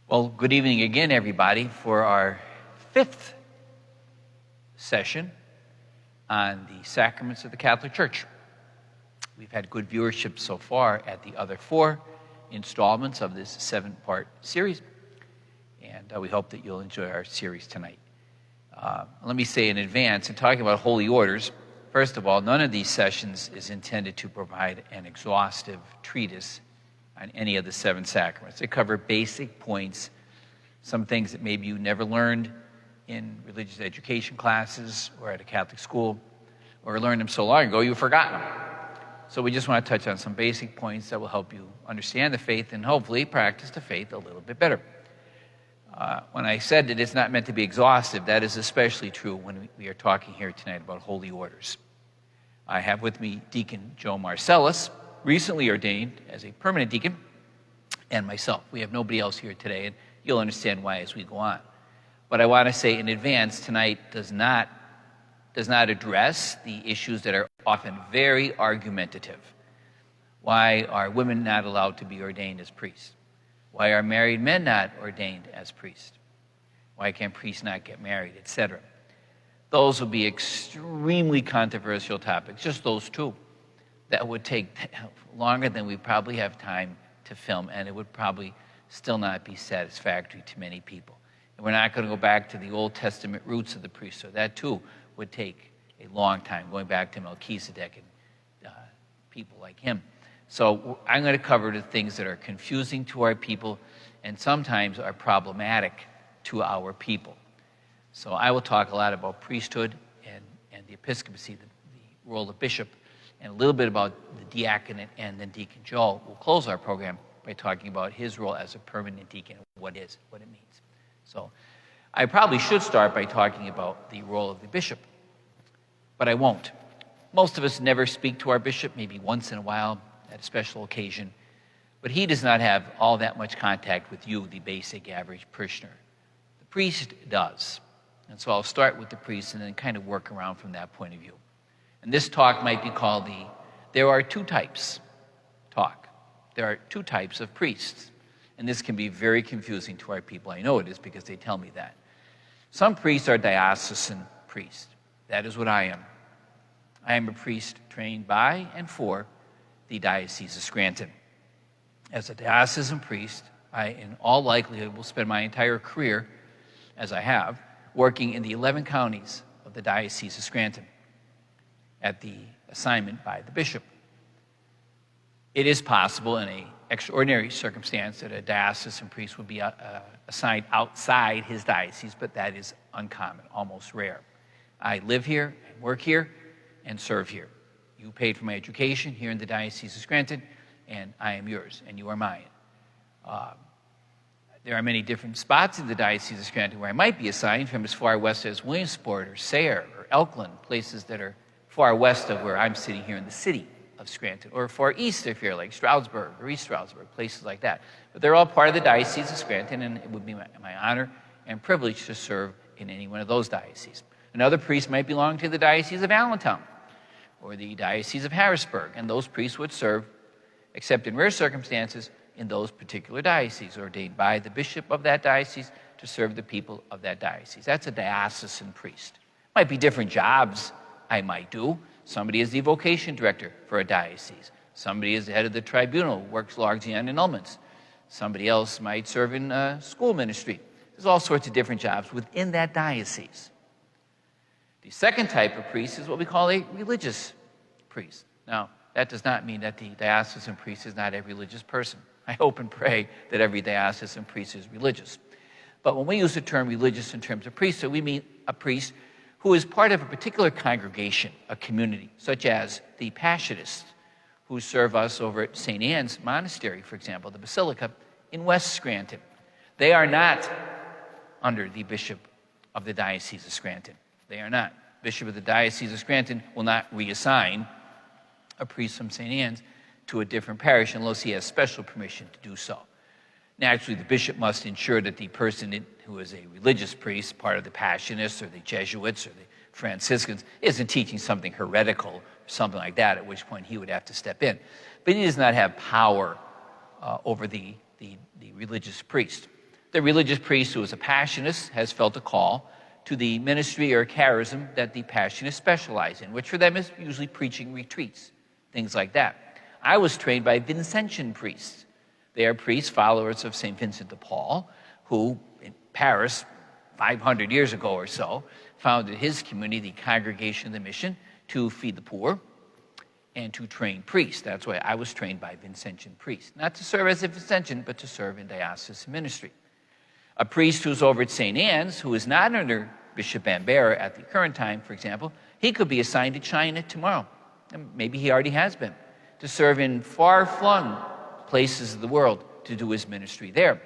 Well, good evening again, everybody, for our fifth session on the sacraments of the Catholic Church. We've had good viewership so far at the other four installments of this 7-part series, and we hope that you'll enjoy our series tonight. Let me say in advance, in talking about holy orders, first of all, none of these sessions is intended to provide an exhaustive treatise on any of the 7 sacraments. They cover basic points, some things that maybe you never learned in religious education classes or at a Catholic school, or learned them so long ago you've forgotten them. So we just want to touch on some basic points that will help you understand the faith and hopefully practice the faith a little bit better. When I said that it's not meant to be exhaustive, that is especially true when we are talking here tonight about holy orders. I have with me Deacon Joe Marcellus, recently ordained as a permanent deacon, and myself. We have nobody else here today, and you'll understand why as we go on. But I want to say in advance, tonight does not address the issues that are often very argumentative. Why are women not allowed to be ordained as priests? Why are married men not ordained as priests? Why can priests not get married, etc.? Those will be extremely controversial topics, just those two. That would take longer than we probably have time to film, and it would probably still not be satisfactory to many people. And we're not going to go back to the Old Testament roots of the priesthood. That too would take a long time, going back to Melchizedek and people like him. So I'm going to cover the things that are confusing to our people and sometimes are problematic to our people. So I will talk a lot about priesthood and the episcopacy, the role of bishop, and a little bit about the diaconate, and then Deacon Joel will close our program by talking about his role as a permanent deacon, what it means. So I probably should start by talking about the role of the bishop, but I won't. Most of us never speak to our bishop, maybe once in a while at a special occasion, but he does not have all that much contact with you, the basic average parishioner. The priest does. And so I'll start with the priest and then kind of work around from that point of view. And this talk might be called there are two types talk. There are two types of priests. And this can be very confusing to our people. I know it is because they tell me that. Some priests are diocesan priests. That is what I am. I am a priest trained by and for the Diocese of Scranton. As a diocesan priest, I, in all likelihood, will spend my entire career, as I have, working in the 11 counties of the Diocese of Scranton at the assignment by the bishop. It is possible in an extraordinary circumstance that a diocesan priest would be assigned outside his diocese, but that is uncommon, almost rare. I live here, and work here, and serve here. You paid for my education here in the Diocese of Scranton, and I am yours, and you are mine. There are many different spots in the Diocese of Scranton where I might be assigned, from as far west as Williamsport or Sayre or Elkland, places that are far west of where I'm sitting here in the city of Scranton, or far east of here, like Stroudsburg or East Stroudsburg, places like that. But they're all part of the Diocese of Scranton, and it would be my honor and privilege to serve in any one of those dioceses. Another priest might belong to the Diocese of Allentown or the Diocese of Harrisburg, and those priests would serve, except in rare circumstances, in those particular dioceses, ordained by the bishop of that diocese to serve the people of that diocese. That's a diocesan priest. Might be different jobs I might do. Somebody is the vocation director for a diocese. Somebody is the head of the tribunal, works largely on annulments. Somebody else might serve in school ministry. There's all sorts of different jobs within that diocese. The second type of priest is what we call a religious priest. Now, that does not mean that the diocesan priest is not a religious person. I hope and pray that every diocesan priest is religious. But when we use the term religious in terms of priesthood, we mean a priest who is part of a particular congregation, a community, such as the Passionists, who serve us over at St. Anne's Monastery, for example, the Basilica in West Scranton. They are not under the bishop of the Diocese of Scranton. They are not. Bishop of the Diocese of Scranton will not reassign a priest from St. Anne's to a different parish unless he has special permission to do so. Naturally, the bishop must ensure that the person who is a religious priest, part of the Passionists or the Jesuits or the Franciscans, isn't teaching something heretical or something like that, at which point he would have to step in. But he does not have power over the religious priest. The religious priest who is a Passionist has felt a call to the ministry or charism that the Passionists specialize in, which for them is usually preaching retreats, things like that. I was trained by Vincentian priests. They are priests, followers of St. Vincent de Paul, who in Paris, 500 years ago or so, founded his community, the Congregation of the Mission, to feed the poor and to train priests. That's why I was trained by Vincentian priests. Not to serve as a Vincentian, but to serve in diocesan ministry. A priest who's over at St. Anne's, who is not under Bishop Bambera at the current time, for example, he could be assigned to China tomorrow. And maybe he already has been, to serve in far-flung places of the world to do his ministry there.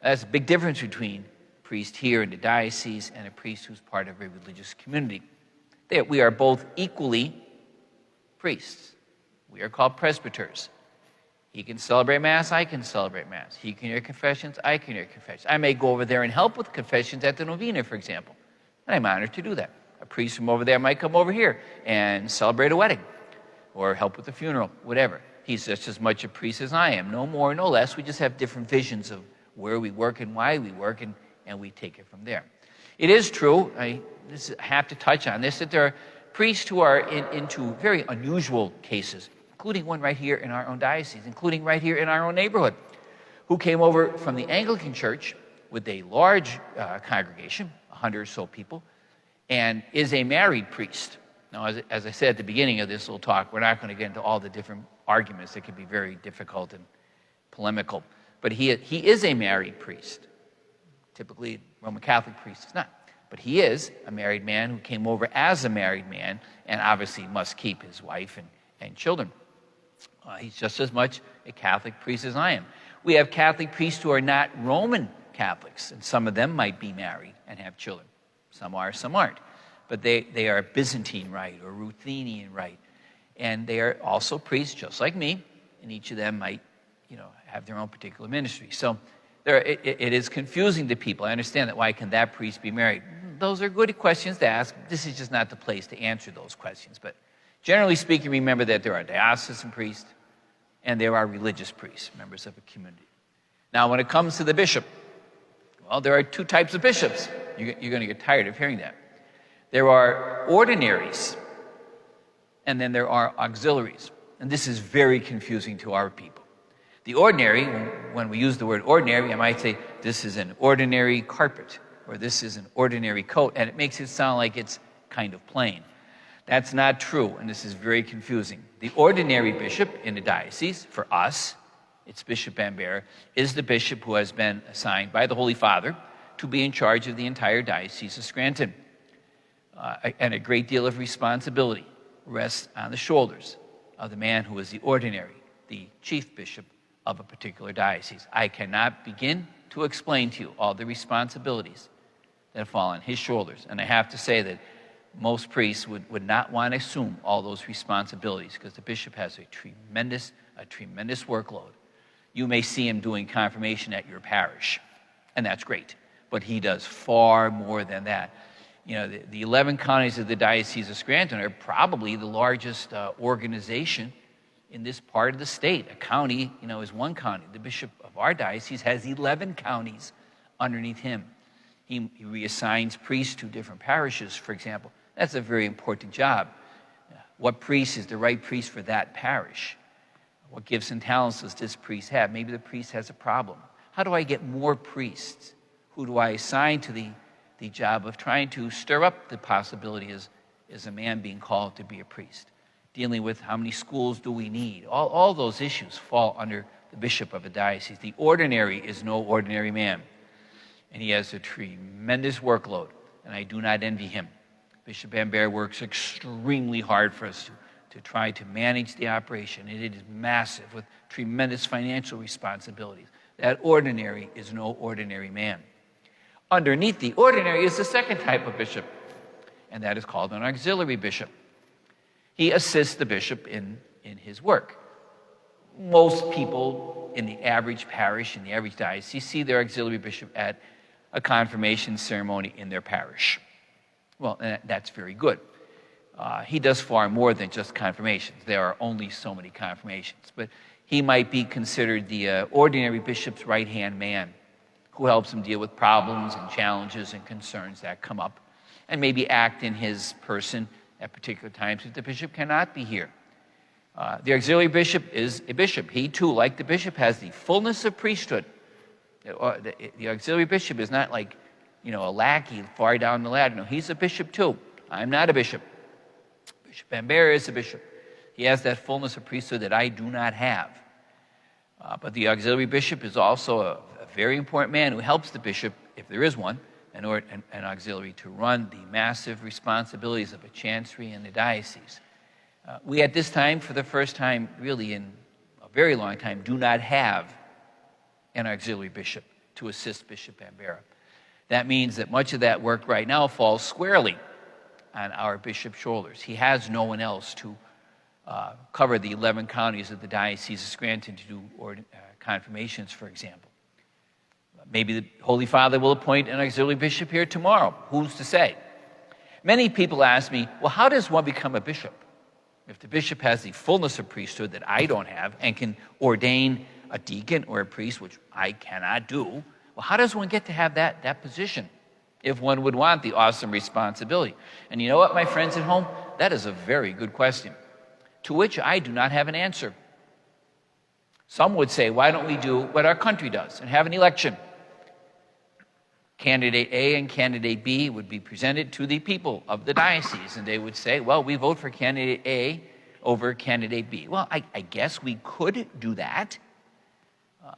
That's a big difference between a priest here in the diocese and a priest who's part of a religious community. We are both equally priests. We are called presbyters. He can celebrate Mass, I can celebrate Mass. He can hear confessions, I can hear confessions. I may go over there and help with confessions at the novena, for example. And I'm honored to do that. A priest from over there might come over here and celebrate a wedding or help with the funeral, whatever. He's just as much a priest as I am, no more, no less. We just have different visions of where we work and why we work, and we take it from there. It is true, I have to touch on this, that there are priests who are into very unusual cases, including one right here in our own diocese, including right here in our own neighborhood, who came over from the Anglican Church with a large congregation, 100 or so people, and is a married priest. Now, as I said at the beginning of this little talk, we're not going to get into all the different arguments that can be very difficult and polemical, but he is a married priest. Typically, Roman Catholic priest is not. But he is a married man who came over as a married man and obviously must keep his wife and children. He's just as much a Catholic priest as I am. We have Catholic priests who are not Roman Catholics, and some of them might be married and have children. Some are, some aren't. But they are Byzantine Rite or Ruthenian Rite. And they are also priests just like me, and each of them might, have their own particular ministry. So it is confusing to people. I understand that. Why can that priest be married? Those are good questions to ask. This is just not the place to answer those questions. But generally speaking, remember that there are diocesan priests and there are religious priests, members of a community. Now, when it comes to the bishop, well, there are two types of bishops. You're going to get tired of hearing that. There are ordinaries, and then there are auxiliaries. And this is very confusing to our people. The ordinary, when we use the word ordinary, I might say, this is an ordinary carpet, or this is an ordinary coat, and it makes it sound like it's kind of plain. That's not true, and this is very confusing. The ordinary bishop in the diocese, for us, it's Bishop Bambera, is the bishop who has been assigned by the Holy Father to be in charge of the entire Diocese of Scranton. And a great deal of responsibility rests on the shoulders of the man who is the ordinary, the chief bishop of a particular diocese. I cannot begin to explain to you all the responsibilities that fall on his shoulders. And I have to say that most priests would not want to assume all those responsibilities because the bishop has a tremendous workload. You may see him doing confirmation at your parish, and that's great. But he does far more than that. The 11 counties of the Diocese of Scranton are probably the largest organization in this part of the state. A county, is one county. The bishop of our diocese has 11 counties underneath him. He reassigns priests to different parishes, for example. That's a very important job. What priest is the right priest for that parish? What gifts and talents does this priest have? Maybe the priest has a problem. How do I get more priests? Who do I assign to the job of trying to stir up the possibility as a man being called to be a priest? Dealing with how many schools do we need? All those issues fall under the bishop of a diocese. The ordinary is no ordinary man. And he has a tremendous workload, and I do not envy him. Bishop Bambera works extremely hard for us to try to manage the operation. It is massive with tremendous financial responsibilities. That ordinary is no ordinary man. Underneath the ordinary is the second type of bishop, and that is called an auxiliary bishop. He assists the bishop in his work. Most people in the average parish, in the average diocese, see their auxiliary bishop at a confirmation ceremony in their parish. Well, that's very good. He does far more than just confirmations. There are only so many confirmations. But he might be considered the ordinary bishop's right-hand man. who helps him deal with problems and challenges and concerns that come up, and maybe act in his person at particular times if the bishop cannot be here. The auxiliary bishop is a bishop. He too, like the bishop, has the fullness of priesthood. The auxiliary bishop is not like, a lackey far down the ladder. No, he's a bishop too. I'm not a bishop. Bishop Bambera is a bishop. He has that fullness of priesthood that I do not have. But the auxiliary bishop is also a very important man who helps the bishop, if there is one, an auxiliary, to run the massive responsibilities of a chancery and a diocese. We at this time, for the first time really in a very long time, do not have an auxiliary bishop to assist Bishop Bambera. That means that much of that work right now falls squarely on our bishop's shoulders. He has no one else to cover the 11 counties of the Diocese of Scranton to do confirmations, for example. Maybe the Holy Father will appoint an auxiliary bishop here tomorrow. Who's to say? Many people ask me, well, how does one become a bishop? If the bishop has the fullness of priesthood that I don't have and can ordain a deacon or a priest, which I cannot do, well, how does one get to have that position if one would want the awesome responsibility? And you know what, my friends at home? That is a very good question, to which I do not have an answer. Some would say, why don't we do what our country does and have an election? Candidate A and candidate B would be presented to the people of the diocese, and they would say, well, we vote for candidate A over candidate B. Well, I guess we could do that.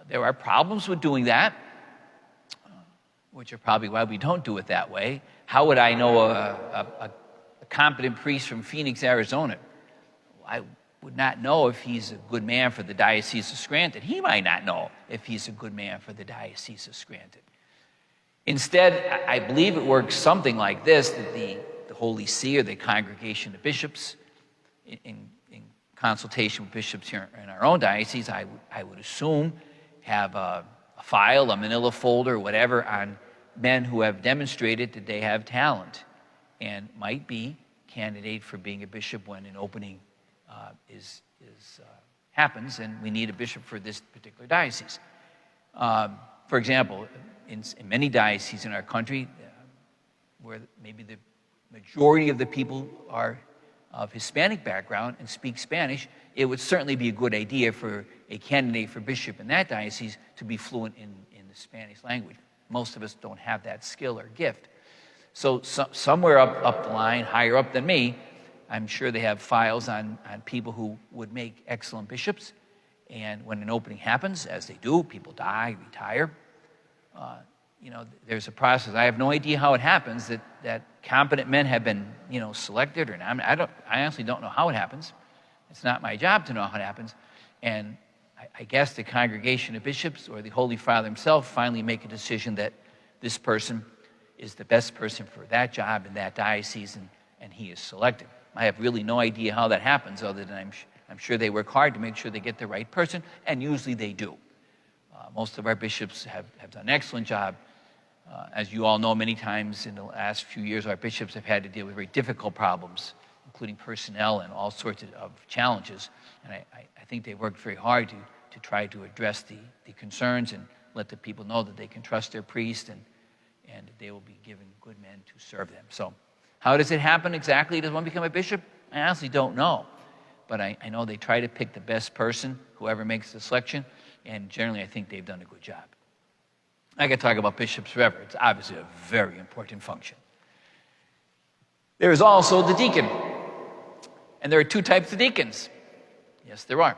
There are problems with doing that, which are probably why we don't do it that way. How would I know a competent priest from Phoenix, Arizona? I would not know if he's a good man for the Diocese of Scranton. He might not know if he's a good man for the Diocese of Scranton. Instead, I believe it works something like this, that the Holy See or the Congregation of Bishops, in consultation with bishops here in our own diocese, I would assume, have a file, a manila folder, whatever, on men who have demonstrated that they have talent and might be candidate for being a bishop when an opening happens and we need a bishop for this particular diocese. For example, in many dioceses in our country, where maybe the majority of the people are of Hispanic background and speak Spanish, it would certainly be a good idea for a candidate for bishop in that diocese to be fluent in the Spanish language. Most of us don't have that skill or gift. So somewhere up the line, higher up than me, I'm sure they have files on people who would make excellent bishops. And when an opening happens, as they do, people die, retire. There's a process. I have no idea how it happens that competent men have been, selected or not. I honestly don't know how it happens. It's not my job to know how it happens. And I guess the Congregation of Bishops or the Holy Father himself finally make a decision that this person is the best person for that job in that diocese, and he is selected. I have really no idea how that happens, other than I'm sure they work hard to make sure they get the right person, and usually they do. Most of our bishops have done an excellent job. As you all know, many times in the last few years, our bishops have had to deal with very difficult problems, including personnel and all sorts of challenges. And I think they worked very hard to try to address the concerns and let the people know that they can trust their priest and they will be given good men to serve them. So how does it happen exactly? Does one become a bishop? I honestly don't know. But I know they try to pick the best person, whoever makes the selection, and generally I think they've done a good job. I could talk about bishops forever. It's obviously a very important function. There is also the deacon. And there are two types of deacons. Yes, there are.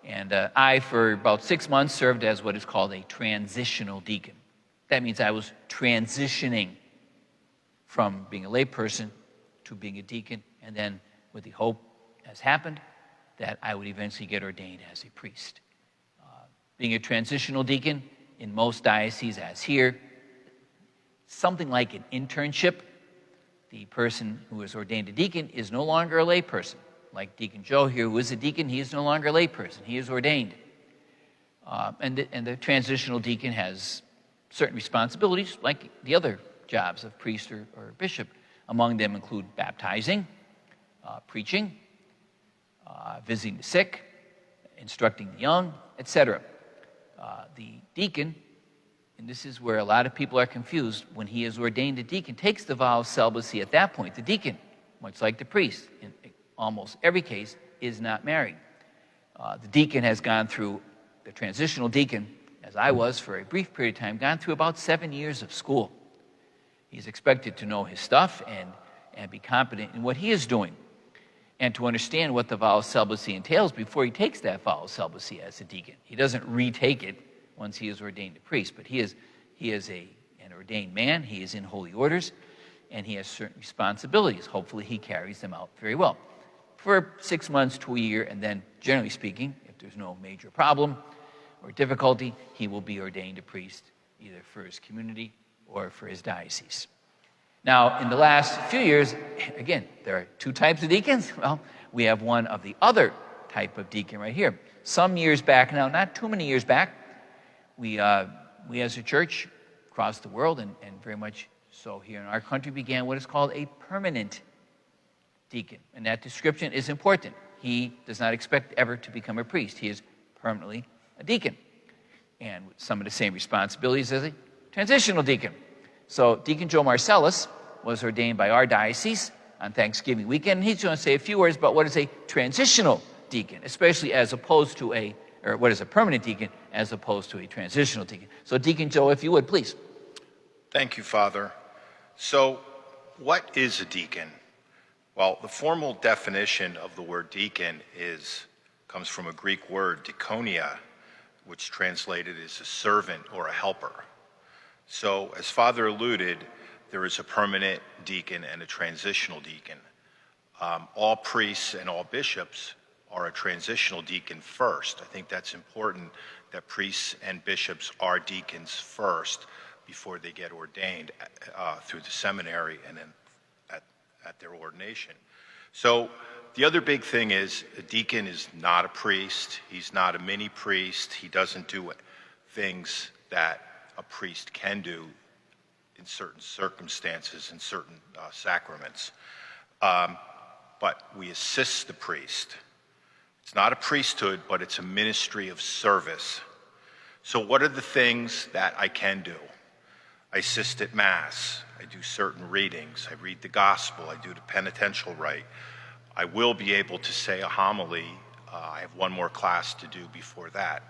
And I, for about 6 months, served as what is called a transitional deacon. That means I was transitioning from being a layperson to being a deacon, and then with the hope, as happened, that I would eventually get ordained as a priest. Being a transitional deacon in most dioceses, as here, something like an internship. The person who is ordained a deacon is no longer a layperson. Like Deacon Joe here, who is a deacon, he is no longer a layperson. He is ordained. And the transitional deacon has certain responsibilities, like the other jobs of priest or bishop. Among them include baptizing, preaching, visiting the sick, instructing the young, etc. The deacon and this is where a lot of people are confused, when he is ordained a deacon, takes the vow of celibacy at that point. The deacon, much like the priest, in almost every case, is not married. The deacon has gone through, the transitional deacon, as I was for a brief period of time, gone through about 7 years of school. He's expected to know his stuff and be competent in what he is doing, and to understand what the vow of celibacy entails before he takes that vow of celibacy as a deacon. He doesn't retake it once he is ordained a priest, but he is an ordained man, he is in holy orders, and he has certain responsibilities. Hopefully he carries them out very well. For 6 months to a year, and then, generally speaking, if there's no major problem or difficulty, he will be ordained a priest, either for his community or for his diocese. Now, in the last few years, again, there are two types of deacons. Well, we have one of the other type of deacon right here. Some years back now, not too many years back, we as a church across the world, and very much so here in our country, began what is called a permanent deacon. And that description is important. He does not expect ever to become a priest. He is permanently a deacon, and with some of the same responsibilities as a transitional deacon. So Deacon Joe Marcellus was ordained by our diocese on Thanksgiving weekend, and he's going to say a few words about what is a transitional deacon, especially as opposed to what is a permanent deacon as opposed to a transitional deacon. So Deacon Joe, if you would, please. Thank you, Father. So what is a deacon? Well, the formal definition of the word deacon comes from a Greek word, diakonia, which translated is a servant or a helper. So, as Father alluded, there is a permanent deacon and a transitional deacon. All priests and all bishops are a transitional deacon first. I think that's important that priests and bishops are deacons first before they get ordained through the seminary and then at their ordination. So the other big thing is a deacon is not a priest. He's not a mini priest. He doesn't do things that a priest can do in certain circumstances and certain sacraments. But we assist the priest. It's not a priesthood, but it's a ministry of service. So what are the things that I can do? I assist at Mass. I do certain readings. I read the gospel. I do the penitential rite. I will be able to say a homily. I have one more class to do before that.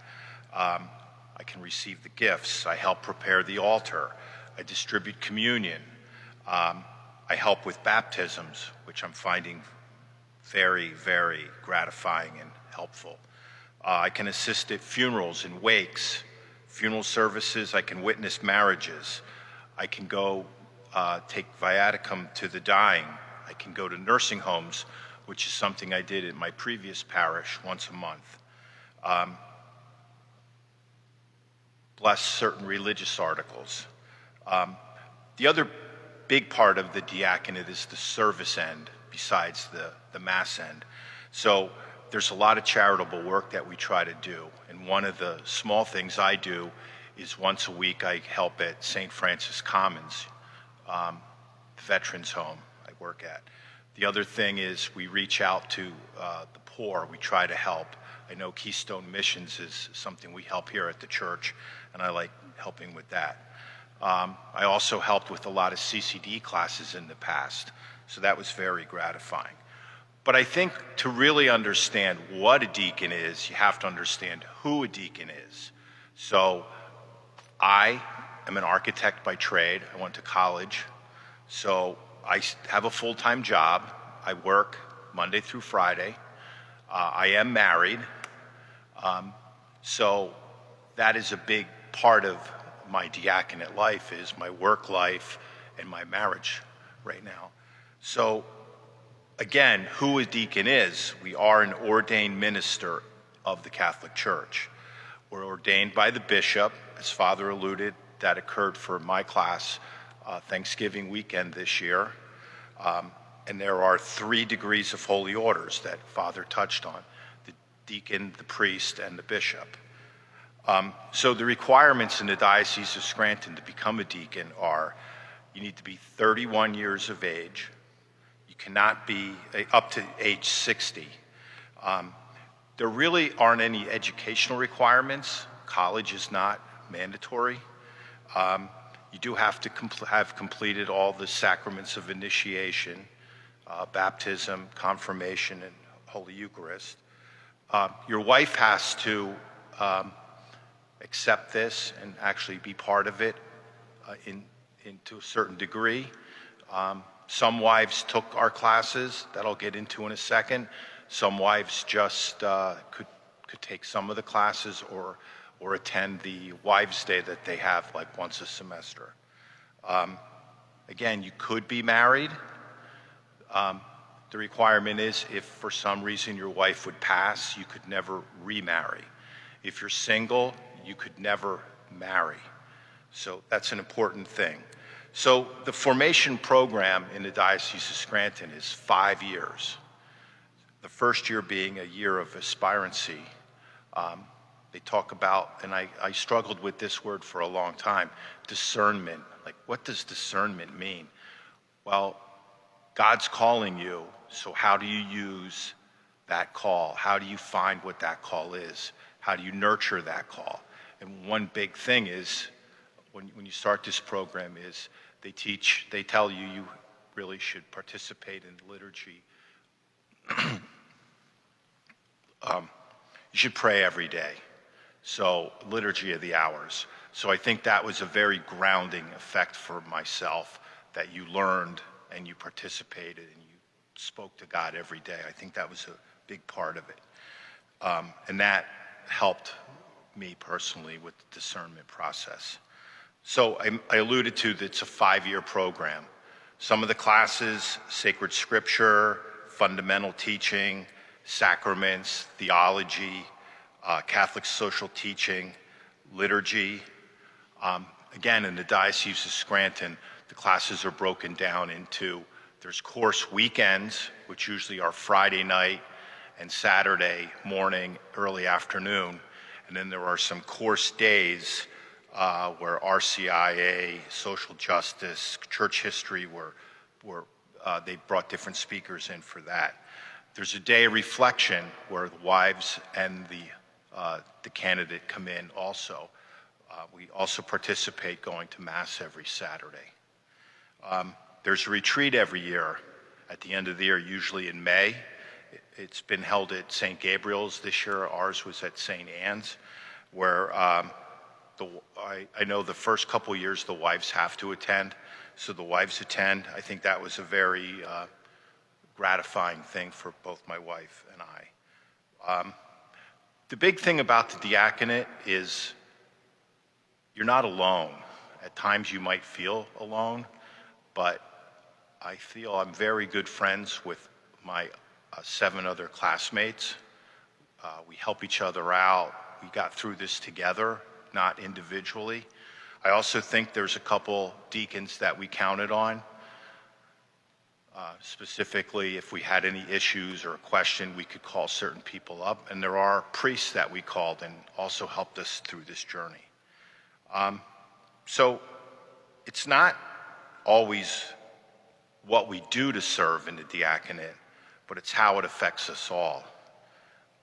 I can receive the gifts. I help prepare the altar. I distribute communion. I help with baptisms, which I'm finding very, very gratifying and helpful. I can assist at funerals and wakes, funeral services. I can witness marriages. I can go take viaticum to the dying. I can go to nursing homes, which is something I did at my previous parish once a month. Bless certain religious articles. The other big part of the diaconate is the service end besides the Mass end. So there's a lot of charitable work that we try to do. And one of the small things I do is once a week I help at St. Francis Commons, the veterans home I work at. The other thing is we reach out to the poor. We try to help. I know Keystone Missions is something we help here at the church, and I like helping with that. I also helped with a lot of CCD classes in the past, so that was very gratifying. But I think to really understand what a deacon is, you have to understand who a deacon is. So I am an architect by trade. I went to college. So I have a full-time job. I work Monday through Friday. I am married. So that is a big part of my diaconate life, is my work life and my marriage right now. So again, who a deacon is, we are an ordained minister of the Catholic Church. We're ordained by the bishop, as Father alluded. That occurred for my class Thanksgiving weekend this year. And there are 3 degrees of holy orders that Father touched on: the deacon, the priest, and the bishop. So the requirements in the Diocese of Scranton to become a deacon are: you need to be 31 years of age. You cannot be up to age 60. There really aren't any educational requirements. College is not mandatory. You do have to have completed all the sacraments of initiation, baptism, confirmation, and Holy Eucharist. Your wife has to accept this and actually be part of it to a certain degree. Some wives took our classes that I'll get into in a second. Some wives just could take some of the classes or attend the Wives' Day that they have like once a semester. Again, you could be married. The requirement is if for some reason your wife would pass, you could never remarry. If you're single, you could never marry. So that's an important thing. So the formation program in the Diocese of Scranton is 5 years. The first year being a year of aspirancy. They talk about, and I struggled with this word for a long time, discernment. Like, what does discernment mean? Well, God's calling you, so how do you use that call? How do you find what that call is? How do you nurture that call? And one big thing is, when you start this program, is they tell you you really should participate in the liturgy. You should pray every day. So, liturgy of the hours. So I think that was a very grounding effect for myself, that you learned and you participated and you spoke to God every day. I think that was a big part of it. And that helped me personally with the discernment process. So I alluded to that it's a 5-year program. Some of the classes, sacred scripture, fundamental teaching, sacraments, theology, Catholic social teaching, liturgy. Again, in the Diocese of Scranton, the classes are broken down into, there's course weekends, which usually are Friday night and Saturday morning, early afternoon. And then there are some course days where RCIA, social justice, church history, they brought different speakers in for that. There's a day of reflection where the wives and the candidate come in also. We also participate going to Mass every Saturday. There's a retreat every year at the end of the year, usually in May. It's been held at St. Gabriel's this year. Ours was at St. Anne's, where I know the first couple years the wives have to attend, so the wives attend. I think that was a very gratifying thing for both my wife and I. The big thing about the diaconate is you're not alone. At times you might feel alone, but I feel I'm very good friends with my 7 other classmates. We help each other out. We got through this together, not individually. I also think there's a couple deacons that we counted on. Specifically, if we had any issues or a question, we could call certain people up. And there are priests that we called and also helped us through this journey. So it's not always what we do to serve in the diaconate, but it's how it affects us all.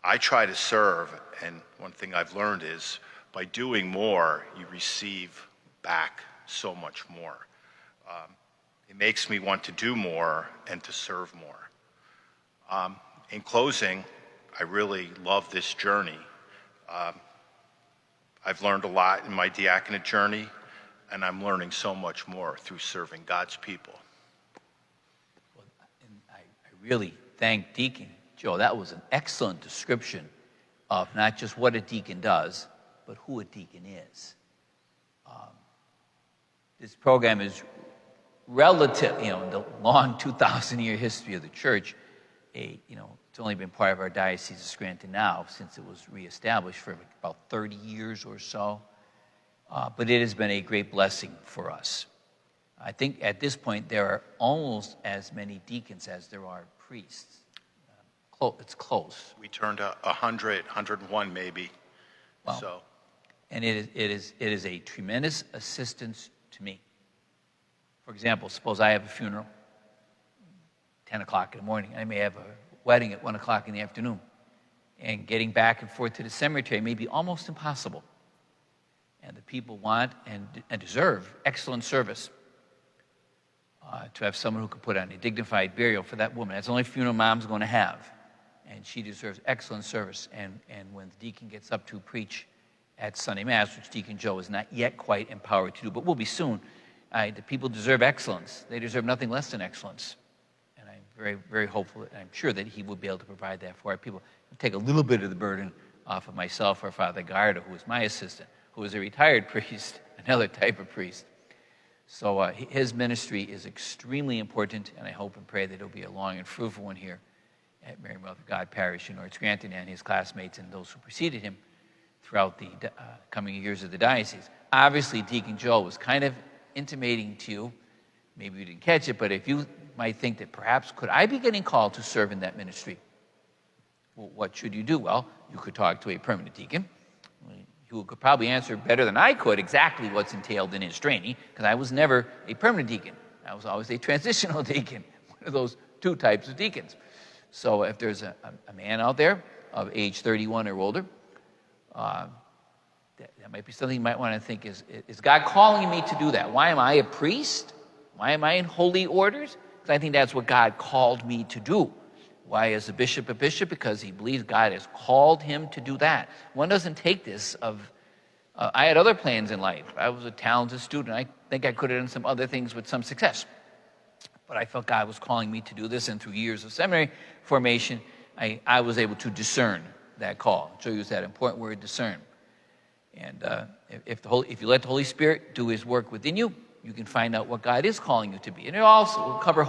I try to serve, and one thing I've learned is by doing more, you receive back so much more. It makes me want to do more and to serve more. In closing, I really love this journey. I've learned a lot in my diaconate journey, and I'm learning so much more through serving God's people. Well, and I really thank Deacon Joe. That was an excellent description of not just what a deacon does, but who a deacon is. This program is relative, in the long 2,000-year history of the church, it's only been part of our Diocese of Scranton now since it was reestablished for about 30 years or so. But it has been a great blessing for us. I think at this point there are almost as many deacons as there are priests. It's close. We turned 100, 101 maybe. Wow. So. And it is a tremendous assistance to me. For example, suppose I have a funeral, 10 o'clock in the morning. I may have a wedding at 1 o'clock in the afternoon. And getting back and forth to the cemetery may be almost impossible. And the people want and deserve excellent service. To have someone who could put on a dignified burial for that woman. That's the only funeral mom's going to have. And she deserves excellent service. And when the deacon gets up to preach at Sunday Mass, which Deacon Joe is not yet quite empowered to do, but will be soon, the people deserve excellence. They deserve nothing less than excellence. And I'm very, very hopeful, and I'm sure that he will be able to provide that for our people. I'll take a little bit of the burden off of myself or Father Garda, who is my assistant, who is a retired priest, another type of priest. So his ministry is extremely important, and I hope and pray that it'll be a long and fruitful one here at Mary Mother of God Parish in North Scranton, and his classmates and those who preceded him throughout the coming years of the diocese. Obviously, Deacon Joe was kind of intimating to you, maybe you didn't catch it, but if you might think that perhaps could I be getting called to serve in that ministry? Well, what should you do? Well, you could talk to a permanent deacon, who could probably answer better than I could exactly what's entailed in his training, because I was never a permanent deacon. I was always a transitional deacon, one of those two types of deacons. So if there's a man out there of age 31 or older, that might be something you might want to think, is God calling me to do that? Why am I a priest? Why am I in holy orders? Because I think that's what God called me to do. Why is a bishop? Because he believes God has called him to do that. One doesn't take this of, I had other plans in life. I was a talented student. I think I could have done some other things with some success. But I felt God was calling me to do this, and through years of seminary formation, I was able to discern that call. So use that important word, discern. And if you let the Holy Spirit do his work within you, you can find out what God is calling you to be. And it also will cover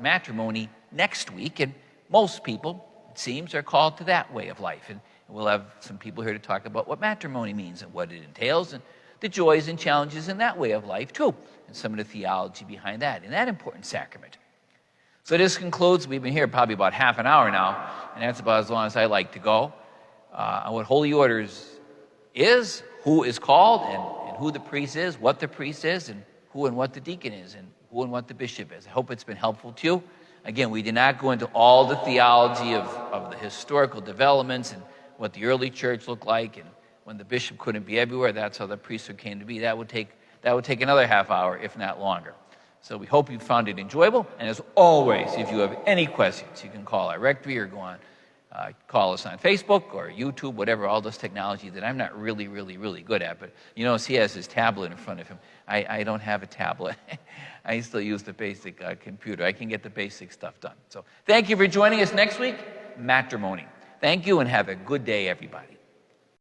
matrimony next week, and most people, it seems, are called to that way of life. And we'll have some people here to talk about what matrimony means and what it entails and the joys and challenges in that way of life, too, and some of the theology behind that, in that important sacrament. So this concludes. We've been here probably about half an hour now, and that's about as long as I like to go, on what Holy Orders is, who is called, and who the priest is, what the priest is, and who and what the deacon is, and who and what the bishop is. I hope it's been helpful to you. Again, we did not go into all the theology of the historical developments and what the early church looked like, and when the bishop couldn't be everywhere, that's how the priesthood came to be. That would take another half hour, if not longer. So we hope you found it enjoyable. And as always, if you have any questions, you can call our rectory or go on, call us on Facebook or YouTube, whatever, all this technology that I'm not really, really, really good at. But you notice he has his tablet in front of him. I don't have a tablet. I still use the basic computer. I can get the basic stuff done. So thank you for joining us next week, matrimony. Thank you, and have a good day, everybody.